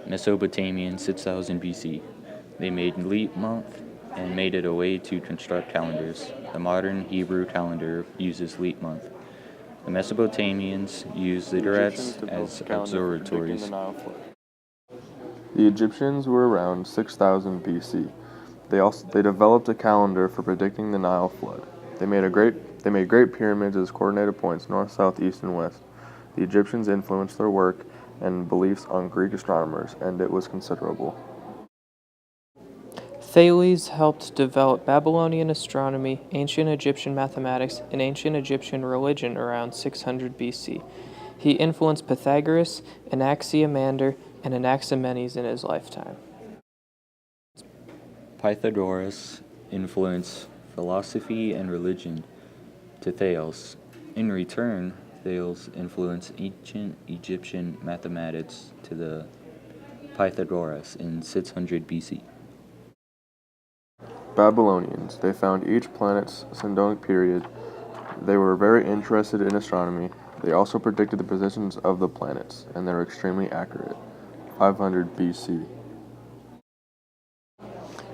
Mesopotamian 6000 BC. They made leap month and made it a way to construct calendars. The modern Hebrew calendar uses leap month. The Mesopotamians used ziggurats as observatories. The Egyptians were around 6000 BC. They developed a calendar for predicting the Nile flood. They made great pyramids as coordinated points north, south, east, and west. The Egyptians influenced their work and beliefs on Greek astronomers, and it was considerable. Thales helped develop Babylonian astronomy, ancient Egyptian mathematics, and ancient Egyptian religion around 600 BC. He influenced Pythagoras, Anaximander, and Anaximenes in his lifetime. Pythagoras influenced philosophy and religion to Thales. In return, Thales influenced ancient Egyptian mathematics to the Pythagoras in 600 BC. Babylonians. They found each planet's syndonic period. They were very interested in astronomy. They also predicted the positions of the planets, and they were extremely accurate. 500 BC.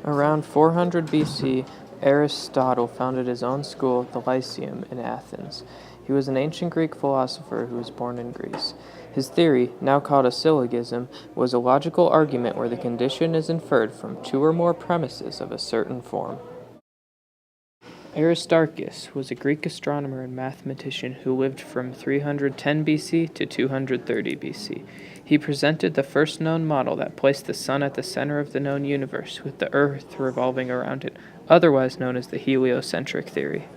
Around 400 BC, Aristotle founded his own school, the Lyceum, in Athens. He was an ancient Greek philosopher who was born in Greece. His theory, now called a syllogism, was a logical argument where the condition is inferred from two or more premises of a certain form. Aristarchus was a Greek astronomer and mathematician who lived from 310 BC to 230 BC. He presented the first known model that placed the sun at the center of the known universe, with the Earth revolving around it, otherwise known as the heliocentric theory.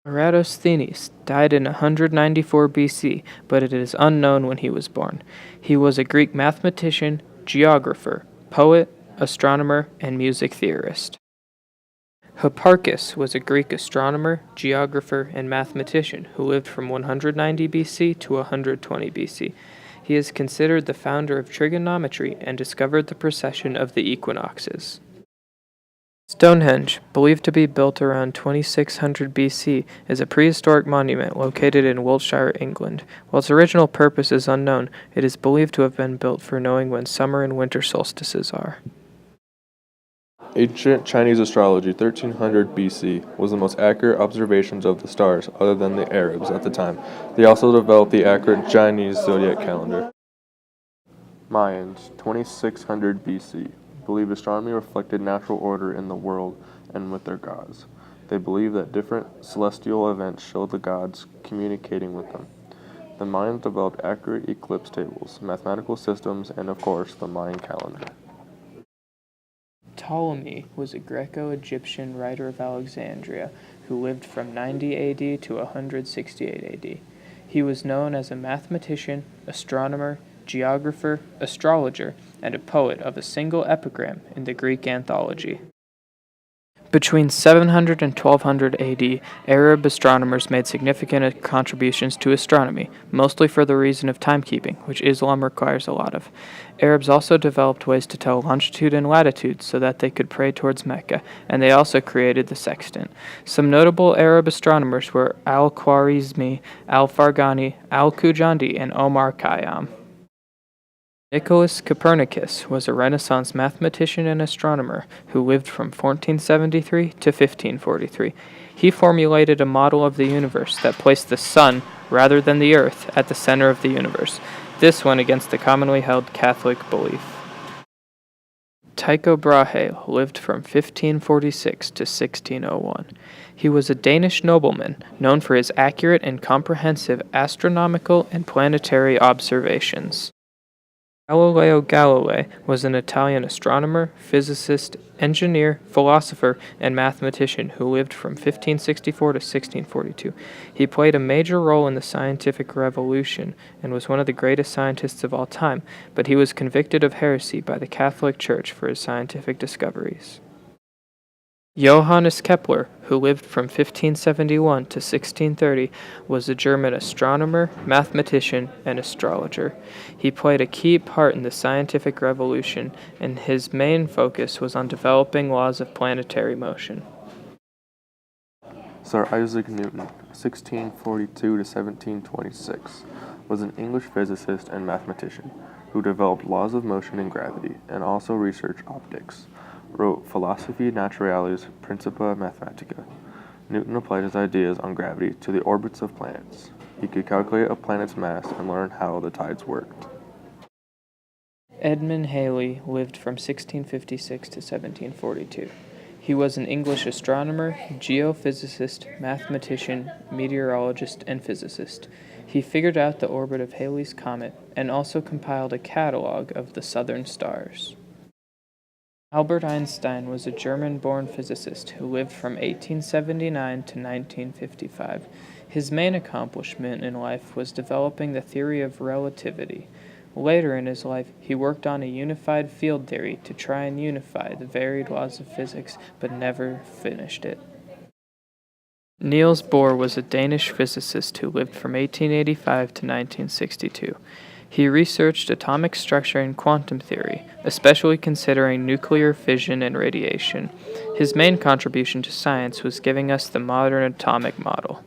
Eratosthenes died in 194 BC, but it is unknown when he was born. He was a Greek mathematician, geographer, poet, astronomer, and music theorist. Hipparchus was a Greek astronomer, geographer, and mathematician who lived from 190 BC to 120 BC. He is considered the founder of trigonometry and discovered the precession of the equinoxes. Stonehenge, believed to be built around 2600 BC, is a prehistoric monument located in Wiltshire, England. While its original purpose is unknown, it is believed to have been built for knowing when summer and winter solstices are. Ancient Chinese astrology, 1300 BC, was the most accurate observations of the stars, other than the Arabs at the time. They also developed the accurate Chinese zodiac calendar. Mayans, 2600 BC, believed astronomy reflected natural order in the world and with their gods. They believed that different celestial events showed the gods communicating with them. The Mayans developed accurate eclipse tables, mathematical systems, and of course, the Mayan calendar. Ptolemy was a Greco-Egyptian writer of Alexandria who lived from 90 AD to 168 AD. He was known as a mathematician, astronomer, geographer, astrologer, and a poet of a single epigram in the Greek anthology. Between 700 and 1200 AD, Arab astronomers made significant contributions to astronomy, mostly for the reason of timekeeping, which Islam requires a lot of. Arabs also developed ways to tell longitude and latitude so that they could pray towards Mecca, and they also created the sextant. Some notable Arab astronomers were Al-Khwarizmi, Al-Farghani, Al-Khujandi, and Omar Khayyam. Nicholas Copernicus was a Renaissance mathematician and astronomer who lived from 1473 to 1543. He formulated a model of the universe that placed the sun, rather than the earth, at the center of the universe. This went against the commonly held Catholic belief. Tycho Brahe lived from 1546 to 1601. He was a Danish nobleman known for his accurate and comprehensive astronomical and planetary observations. Galileo Galilei was an Italian astronomer, physicist, engineer, philosopher, and mathematician who lived from 1564 to 1642. He played a major role in the scientific revolution and was one of the greatest scientists of all time, but he was convicted of heresy by the Catholic Church for his scientific discoveries. Johannes Kepler, who lived from 1571 to 1630, was a German astronomer, mathematician, and astrologer. He played a key part in the scientific revolution, and his main focus was on developing laws of planetary motion. Sir Isaac Newton, 1642 to 1726, was an English physicist and mathematician. who developed laws of motion and gravity, and also researched optics, wrote Philosophiae Naturalis Principia Mathematica. Newton applied his ideas on gravity to the orbits of planets. He could calculate a planet's mass and learn how the tides worked. Edmund Halley lived from 1656 to 1742. He was an English astronomer, geophysicist, mathematician, meteorologist, and physicist. He figured out the orbit of Halley's Comet and also compiled a catalog of the southern stars. Albert Einstein was a German-born physicist who lived from 1879 to 1955. His main accomplishment in life was developing the theory of relativity. Later in his life, he worked on a unified field theory to try and unify the varied laws of physics, but never finished it. Niels Bohr was a Danish physicist who lived from 1885 to 1962. He researched atomic structure and quantum theory, especially considering nuclear fission and radiation. His main contribution to science was giving us the modern atomic model.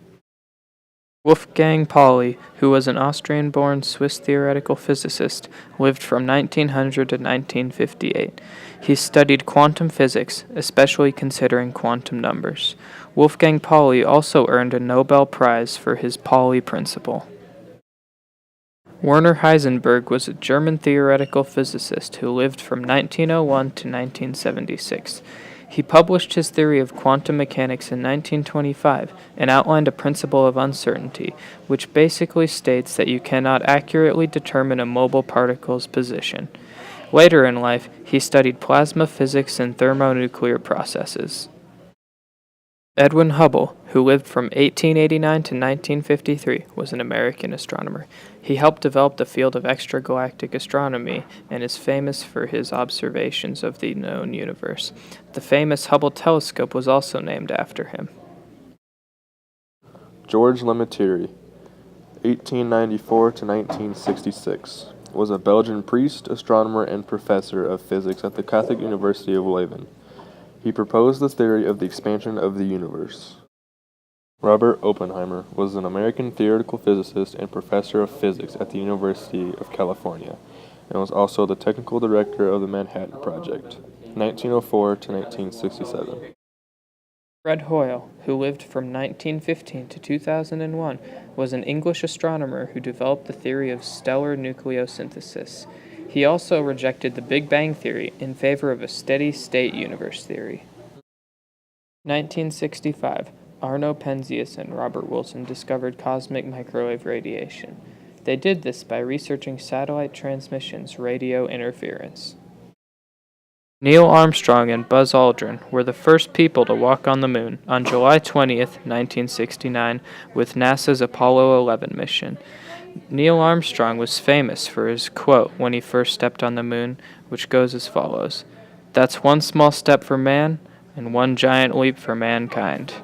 Wolfgang Pauli, who was an Austrian-born Swiss theoretical physicist, lived from 1900 to 1958. He studied quantum physics, especially considering quantum numbers. Wolfgang Pauli also earned a Nobel Prize for his Pauli principle. Werner Heisenberg was a German theoretical physicist who lived from 1901 to 1976. He published his theory of quantum mechanics in 1925 and outlined a principle of uncertainty, which basically states that you cannot accurately determine a mobile particle's position. Later in life, he studied plasma physics and thermonuclear processes. Edwin Hubble, who lived from 1889 to 1953, was an American astronomer. He helped develop the field of extragalactic astronomy and is famous for his observations of the known universe. The famous Hubble telescope was also named after him. George Lemaitre, 1894 to 1966, was a Belgian priest, astronomer, and professor of physics at the Catholic University of Leuven. He proposed the theory of the expansion of the universe. Robert Oppenheimer was an American theoretical physicist and professor of physics at the University of California, and was also the technical director of the Manhattan Project, 1904 to 1967. Fred Hoyle, who lived from 1915 to 2001, was an English astronomer who developed the theory of stellar nucleosynthesis. He also rejected the Big Bang theory in favor of a steady-state universe theory. 1965, Arno Penzias and Robert Wilson discovered cosmic microwave radiation. They did this by researching satellite transmissions' radio interference. Neil Armstrong and Buzz Aldrin were the first people to walk on the moon on July 20th, 1969, with NASA's Apollo 11 mission. Neil Armstrong was famous for his quote when he first stepped on the moon, which goes as follows: "That's one small step for man, and one giant leap for mankind."